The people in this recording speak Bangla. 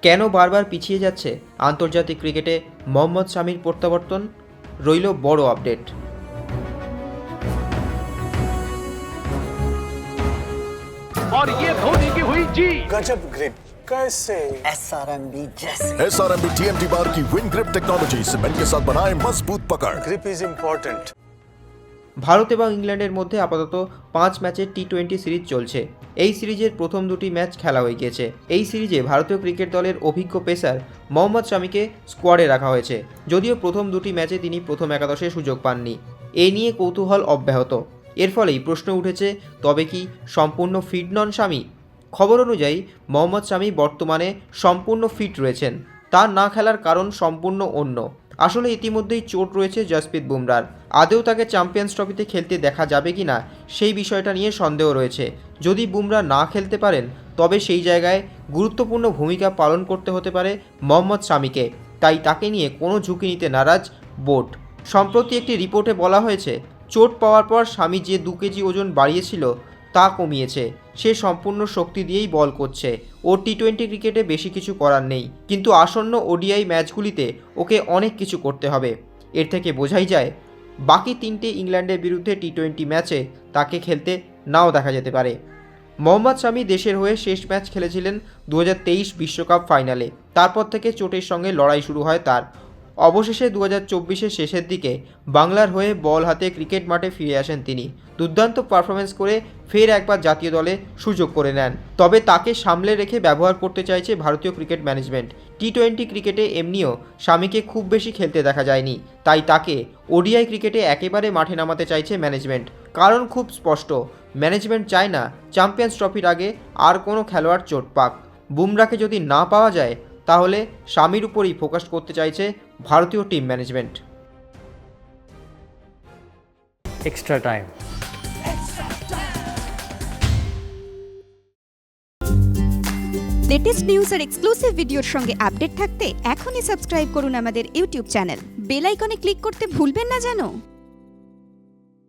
কেন বারবার পিছিয়ে যাচ্ছে আন্তর্জাতিক ক্রিকেটে মোহাম্মদ শামির প্রত্যাবর্তন? রইল বড় আপডেট। और ये धोनी की हुई जी। गजब ग्रिप कैसे SRMB जैसे SRMB TMT बार की विन ग्रिप टेक्नोलॉजी सीमेंट के साथ बनाए मजबूत पकड़। Grip is important. ভারত এবং ইংল্যান্ডের মধ্যে আপাতত 5 ম্যাচের টি-20 সিরিজ চলছে। এই সিরিজের প্রথম দুটি ম্যাচ খেলা হয়ে গিয়েছে। এই সিরিজে ভারতীয় ক্রিকেট দলের অভিজ্ঞ পেসার মোহাম্মদ শামিকে স্কোয়াডে রাখা হয়েছে, যদিও প্রথম দুটি ম্যাচে তিনি প্রথম একাদশে সুযোগ পাননি। এ নিয়ে কৌতূহল অব্যাহত। এর ফলেই প্রশ্ন উঠেছে, তবে কি সম্পূর্ণ ফিট নন শামি? খবর অনুযায়ী মোহাম্মদ শামি বর্তমানে সম্পূর্ণ ফিট রয়েছেন। তার না খেলার কারণ সম্পূর্ণ অন্য। আসলে ইতিমধ্যেই চোট রয়েছে জসপ্রীত বুমরার। আদৌ তাকে চ্যাম্পিয়ন্স ট্রফিতে খেলতে দেখা যাবে কি না সেই বিষয়টা নিয়ে সন্দেহ রয়েছে। যদি বুমরা না খেলতে পারেন তবে সেই জায়গায় গুরুত্বপূর্ণ ভূমিকা পালন করতে হতে পারে মোহাম্মদ শামিকে। তাই তাকে নিয়ে কোনো ঝুঁকি নিতে নারাজ বোর্ড। সম্প্রতি একটি রিপোর্টে বলা হয়েছে, চোট পাওয়ার পর শামি যে 2 কেজি ওজন বাড়িয়েছিল তা কমিয়েছে। সে সম্পূর্ণ শক্তি দিয়েই বল করছে। ও টি-20 ক্রিকেটে বেশি কিছু করার নেই, কিন্তু আসন্ন ওডিআই ম্যাচগুলিতে ওকে অনেক কিছু করতে হবে। এর থেকে বোঝাই যায় বাকি 3টে ইংল্যান্ডের বিরুদ্ধে টি-20 ম্যাচে তাকে খেলতে নাও দেখা যেতে পারে। মোহাম্মদ শামি দেশের হয়ে শেষ ম্যাচ খেলেছিলেন 2023 বিশ্বকাপ ফাইনালে। তারপর থেকে চোটের সঙ্গে লড়াই শুরু হয় তার। অবশেষে 2024-এর শেষের দিকে বাংলার হয়ে বল হাতে ক্রিকেট মাঠে ফিরে আসেন তিনি। দুর্দান্ত পারফরমেন্স করে ফের একবার জাতীয় দলে সুযোগ করে নেন। তবে তাকে সামলে রেখে ব্যবহার করতে চাইছে ভারতীয় ক্রিকেট ম্যানেজমেন্ট। টি-20 ক্রিকেটে এমনিও শামিকে খুব বেশি খেলতে দেখা যায়নি, তাই তাকে ওডিআই ক্রিকেটে একেবারে মাঠে নামাতে চাইছে ম্যানেজমেন্ট। কারণ খুব স্পষ্ট, ম্যানেজমেন্ট চায় না চ্যাম্পিয়ন্স ট্রফির আগে আর কোনো খেলোয়াড় চোট পাক। বুমরাকে যদি না পাওয়া যায় তাহলে শামির উপরই ফোকাস করতে চাইছে ভারতীয় team management. Extra time. Latest news আর এক্সক্লুসিভ ভিডিওর সঙ্গে আপডেট থাকতে এখনই সাবস্ক্রাইব করুন আমাদের ইউটিউব চ্যানেল। বেল আইকনে ক্লিক করতে ভুলবেন না যেন।